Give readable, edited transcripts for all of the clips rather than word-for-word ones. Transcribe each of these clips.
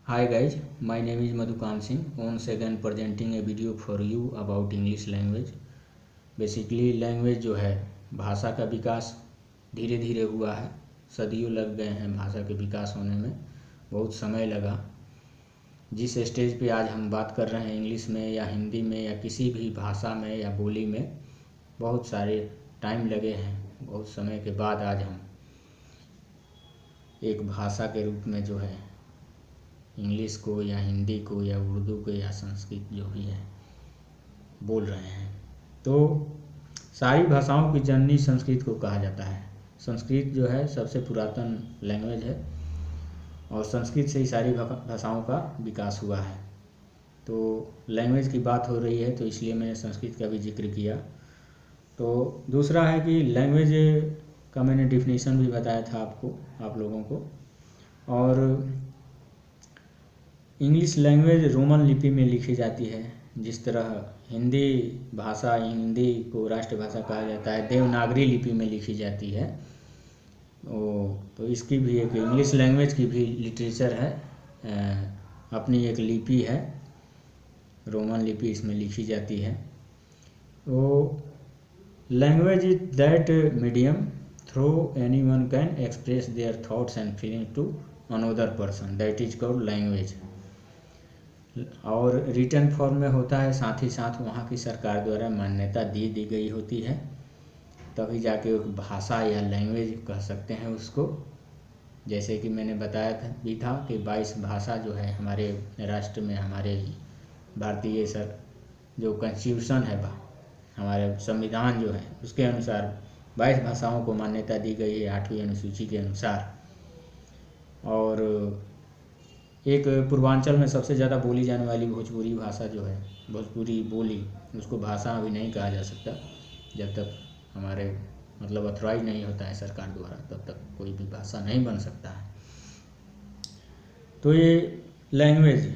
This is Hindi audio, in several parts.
Hi guys, my name is Madhukan Singh. Once again presenting a video for you about English language. Basically language जो है भाषा का विकास धीरे धीरे हुआ है। सदियों लग गए हैं भाषा के विकास होने में, बहुत समय लगा। जिस स्टेज पे आज हम बात कर रहे हैं इंग्लिश में या हिंदी में या किसी भी भाषा में या बोली में, बहुत सारे टाइम लगे हैं। बहुत समय के बाद आज हम एक भाषा के रूप में जो है इंग्लिश को या हिंदी को या उर्दू को या संस्कृत जो भी है बोल रहे हैं। तो सारी भाषाओं की जननी संस्कृत को कहा जाता है। संस्कृत जो है सबसे पुरातन लैंग्वेज है और संस्कृत से ही सारी भाषाओं का विकास हुआ है। तो लैंग्वेज की बात हो रही है तो इसलिए मैंने संस्कृत का भी जिक्र किया। तो दूसरा है कि लैंग्वेज का मैंने डिफिनीशन भी बताया था आप लोगों को। और इंग्लिश लैंग्वेज रोमन लिपि में लिखी जाती है। जिस तरह हिंदी को राष्ट्रभाषा कहा जाता है, देवनागरी लिपि में लिखी जाती है। तो इसकी भी एक इंग्लिश लैंग्वेज की भी लिटरेचर है, अपनी एक लिपि है, रोमन लिपि इसमें लिखी जाती है। तो language is that medium through anyone can express their thoughts and feeling to another person, that is called language. और रिटन फॉर्म में होता है, साथ ही साथ वहाँ की सरकार द्वारा मान्यता दी गई होती है, तभी जाके एक भाषा या लैंग्वेज कह सकते हैं उसको। जैसे कि मैंने बताया था कि 22 भाषा जो है हमारे राष्ट्र में, हमारे भारतीय जो कॉन्स्टिट्यूशन है, हमारे संविधान जो है उसके अनुसार 22 भाषाओं को मान्यता दी गई है 8वीं अनुसूची के अनुसार। और एक पूर्वांचल में सबसे ज़्यादा बोली जाने वाली भोजपुरी भाषा जो है, भोजपुरी बोली, उसको भाषा अभी नहीं कहा जा सकता जब तक हमारे अथॉराइज नहीं होता है सरकार द्वारा, तब तक कोई भी भाषा नहीं बन सकता है। तो ये लैंग्वेज।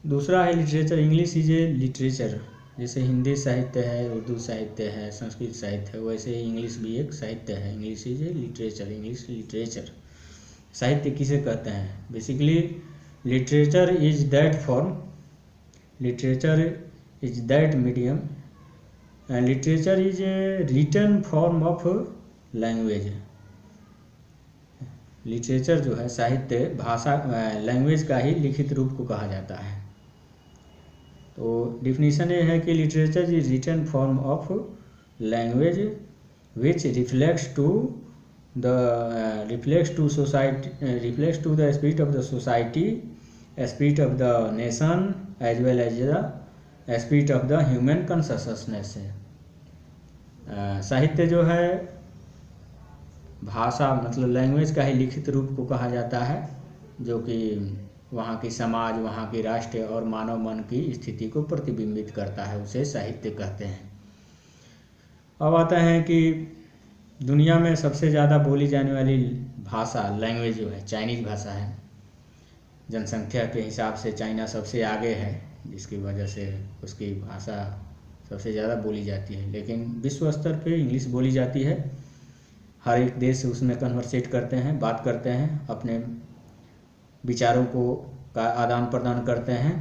दूसरा है literature. English is a literature. जैसे हिंदी साहित्य है, उर्दू साहित्य है, संस्कृत साहित्य है, वैसे ही इंग्लिश भी एक साहित्य है। English is a literature. English literature. साहित्य किसे कहते हैं? Basically literature is that form, literature is that medium, and literature is a written form of language. Literature जो है साहित्य, भाषा, लैंग्वेज का ही लिखित रूप को कहा जाता है। तो डिफिनीशन ये है कि literature is written form of language which reflects to the spirit of the society, spirit of the nation, as well as the spirit of the human consciousness है। साहित्य जो है भाषा लैंग्वेज का ही लिखित रूप को कहा जाता है, जो कि वहाँ की समाज, वहाँ की राष्ट्र और मानव मन की स्थिति को प्रतिबिंबित करता है, उसे साहित्य कहते हैं। अब आता है कि दुनिया में सबसे ज़्यादा बोली जाने वाली भाषा, लैंग्वेज जो है, चाइनीज़ भाषा है। जनसंख्या के हिसाब से चाइना सबसे आगे है, जिसकी वजह से उसकी भाषा सबसे ज़्यादा बोली जाती है। लेकिन विश्व स्तर पे इंग्लिश बोली जाती है। हर एक देश उसमें कन्वर्सेट करते हैं, बात करते हैं, अपने विचारों का आदान प्रदान करते हैं।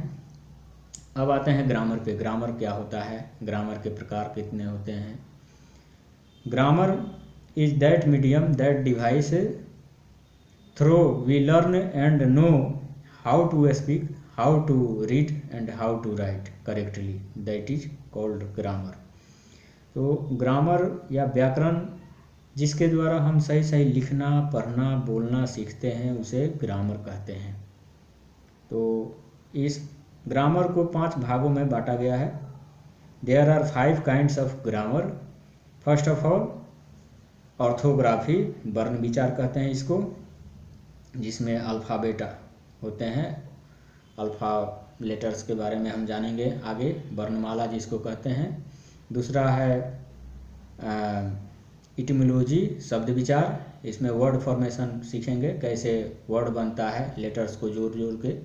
अब आते हैं ग्रामर पे। ग्रामर क्या होता है? ग्रामर के प्रकार कितने होते हैं? Grammar is that medium that device through we learn and know how to speak, how to read and how to write correctly, that is called grammar। तो ग्रामर या व्याकरण जिसके द्वारा हम सही सही लिखना, पढ़ना, बोलना सीखते हैं, उसे ग्रामर कहते हैं। तो इस ग्रामर को 5 भागों में बांटा गया है। There are 5 kinds of grammar. First of all orthography, वर्ण विचार कहते हैं इसको, जिसमें अल्फ़ाबेट होते हैं। अल्फ़ा लेटर्स के बारे में हम जानेंगे आगे, वर्णमाला जिसको कहते हैं। दूसरा है इटिमोलॉजी, शब्द विचार, इसमें वर्ड फॉर्मेशन सीखेंगे, कैसे वर्ड बनता है लेटर्स को जोड़ जोड़ के।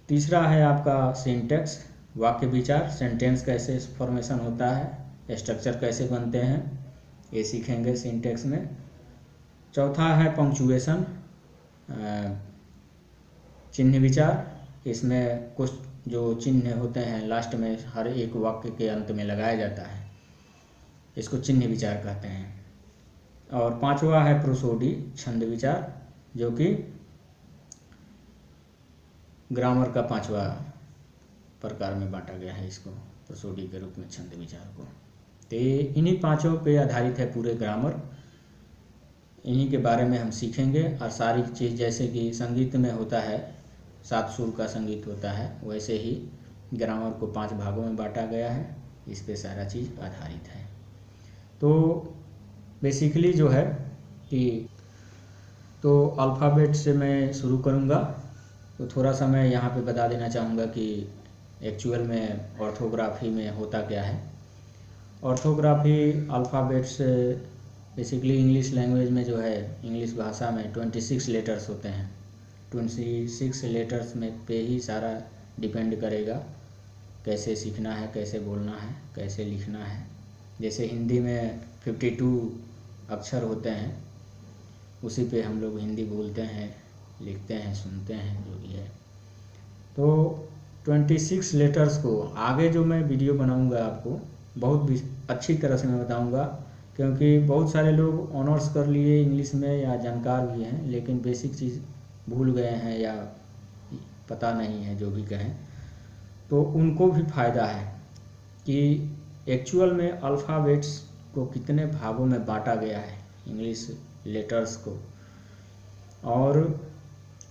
तीसरा है आपका सिंटैक्स, वाक्य विचार, सेंटेंस कैसे फॉर्मेशन होता है, स्ट्रक्चर कैसे बनते हैं, ये सीखेंगे सिंटैक्स में। चौथा है पंक्चुएशन, चिन्ह विचार, इसमें कुछ जो चिन्ह होते हैं लास्ट में हर एक वाक्य के अंत में लगाया जाता है, इसको चिन्ह विचार कहते हैं। और पांचवा है प्रोसोडी छंद विचार, जो कि ग्रामर का पांचवा प्रकार में बांटा गया है इसको, प्रोसोडी के रूप में छंद विचार को। तो इन्हीं पांचों पे आधारित है पूरे ग्रामर, इन्हीं के बारे में हम सीखेंगे। और सारी चीज़ जैसे कि संगीत में होता है 7 सुर का संगीत होता है, वैसे ही ग्रामर को 5 भागों में बांटा गया है, इस पे सारा चीज़ आधारित है। तो बेसिकली जो है कि तो अल्फ़ाबेट से मैं शुरू करूँगा। तो थोड़ा सा मैं यहाँ पे बता देना चाहूँगा कि एक्चुअल में ऑर्थोग्राफी में होता क्या है। Orthography alphabets basically English language में जो है, इंग्लिश भाषा में 26 लेटर्स होते हैं। 26 लेटर्स में पे ही सारा डिपेंड करेगा कैसे सीखना है, कैसे बोलना है, कैसे लिखना है। जैसे हिंदी में 52 अक्षर होते हैं, उसी पे हम लोग हिंदी बोलते हैं, लिखते हैं, सुनते हैं, जो भी है। तो 26 लेटर्स को आगे जो मैं वीडियो बनाऊंगा आपको बहुत अच्छी तरह से मैं बताऊंगा, क्योंकि बहुत सारे लोग ऑनर्स कर लिए इंग्लिश में या जानकार भी हैं, लेकिन बेसिक चीज़ भूल गए हैं या पता नहीं है, जो भी कहें। तो उनको भी फ़ायदा है कि एक्चुअल में अल्फ़ाबेट्स को कितने भागों में बांटा गया है, इंग्लिश लेटर्स को, और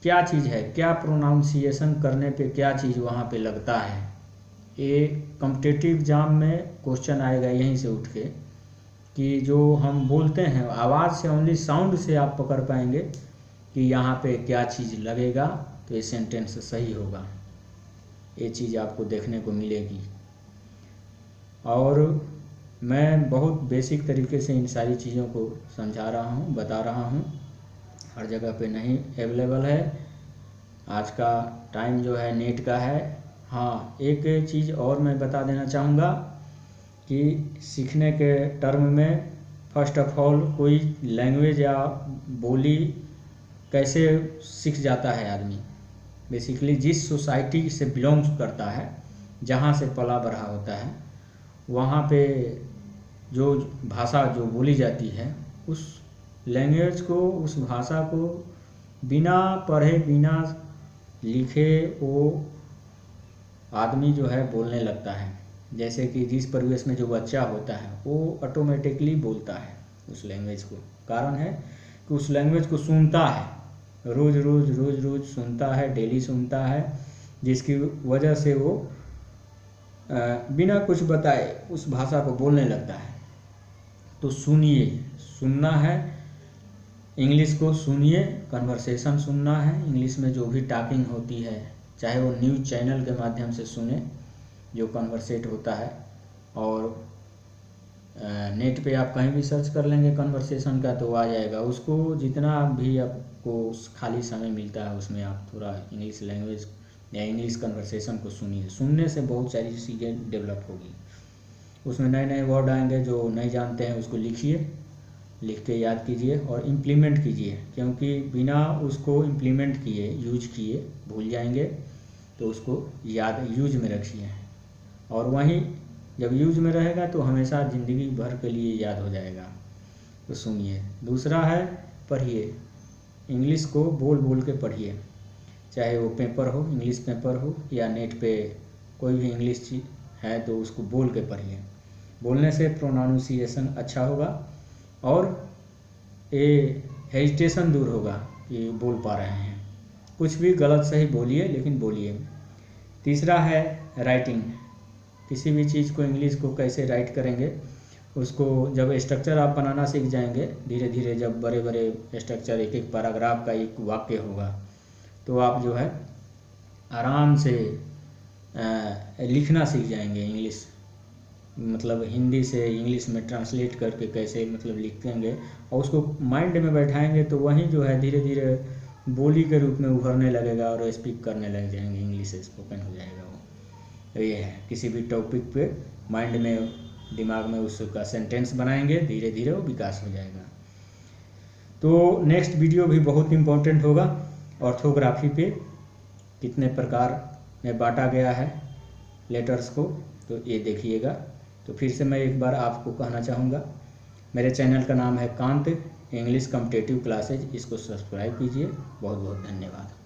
क्या चीज़ है, क्या प्रोनाउंसिएशन करने पे क्या चीज़ वहाँ पे लगता है। ये कॉम्पिटिटिव एग्जाम में क्वेश्चन आएगा यहीं से उठ के कि जो हम बोलते हैं आवाज़ से, ओनली साउंड से आप पकड़ पाएंगे कि यहाँ पे क्या चीज़ लगेगा, तो ये सेंटेंस सही होगा। ये चीज़ आपको देखने को मिलेगी। और मैं बहुत बेसिक तरीके से इन सारी चीज़ों को समझा रहा हूँ, बता रहा हूँ, हर जगह पे नहीं अवेलेबल है। आज का टाइम जो है नेट का है। हाँ, एक चीज़ और मैं बता देना चाहूँगा कि सीखने के टर्म में फर्स्ट ऑफ ऑल कोई लैंग्वेज या बोली कैसे सीख जाता है आदमी, बेसिकली जिस सोसाइटी से बिलोंग्स करता है, जहाँ से पला बढ़ा होता है, वहाँ पे जो भाषा जो बोली जाती है, उस लैंग्वेज को, उस भाषा को बिना पढ़े बिना लिखे वो आदमी जो है बोलने लगता है। जैसे कि जिस परिवेश में जो बच्चा होता है वो ऑटोमेटिकली बोलता है उस लैंग्वेज को। कारण है कि उस लैंग्वेज को सुनता है, रोज़ रोज़ सुनता है, डेली सुनता है, जिसकी वजह से वो बिना कुछ बताए उस भाषा को बोलने लगता है। तो सुनिए, सुनना है, इंग्लिश को सुनिए, कन्वर्सेशन सुनना है। इंग्लिश में जो भी टॉकिंग होती है, चाहे वो न्यूज़ चैनल के माध्यम से सुने जो कन्वर्सेट होता है, और नेट पे आप कहीं भी सर्च कर लेंगे कन्वर्सेशन का तो आ जाएगा। उसको जितना भी आपको खाली समय मिलता है उसमें आप थोड़ा इंग्लिश लैंग्वेज या इंग्लिश कन्वर्सेशन को सुनिए। सुनने से बहुत सारी चीज़ें डेवलप होगी, उसमें नए नए वर्ड आएंगे जो नहीं जानते हैं, उसको लिखिए, लिख के याद कीजिए और इम्प्लीमेंट कीजिए, क्योंकि बिना उसको इम्प्लीमेंट किए, यूज किए भूल जाएंगे। तो उसको याद यूज में रखिए, और वहीं जब यूज में रहेगा तो हमेशा ज़िंदगी भर के लिए याद हो जाएगा। तो सुनिए। दूसरा है पढ़िए, इंग्लिश को बोल बोल के पढ़िए, चाहे वो पेपर हो, इंग्लिश पेपर हो, या नेट पे कोई भी इंग्लिश चीज़ है तो उसको बोल के पढ़िए। बोलने से प्रोनाउंसिएशन अच्छा होगा और ये हेजिटेशन दूर होगा कि बोल पा रहे हैं। कुछ भी गलत सही बोलिए, लेकिन बोलिए। तीसरा है राइटिंग, किसी भी चीज़ को इंग्लिश को कैसे राइट करेंगे, उसको जब स्ट्रक्चर आप बनाना सीख जाएंगे धीरे धीरे, जब बड़े बड़े स्ट्रक्चर, एक एक पैराग्राफ का एक वाक्य होगा, तो आप जो है आराम से लिखना सीख जाएंगे। इंग्लिश मतलब हिंदी से इंग्लिश में ट्रांसलेट करके कैसे मतलब लिखेंगे, और उसको माइंड में बैठाएंगे तो वहीं जो है धीरे धीरे बोली के रूप में उभरने लगेगा और स्पीक करने लग जाएंगे, इंग्लिश स्पोकन हो जाएगा वो। तो ये है, किसी भी टॉपिक पे माइंड में, दिमाग में उसका सेंटेंस बनाएंगे, धीरे धीरे वो विकास हो जाएगा। तो नेक्स्ट वीडियो भी बहुत इम्पोर्टेंट होगा ऑर्थोग्राफी पे, कितने प्रकार में बांटा गया है लेटर्स को, तो ये देखिएगा। तो फिर से मैं एक बार आपको कहना चाहूँगा, मेरे चैनल का नाम है कांत इंग्लिश कॉम्पिटिटिव क्लासेज, इसको सब्सक्राइब कीजिए। बहुत बहुत धन्यवाद।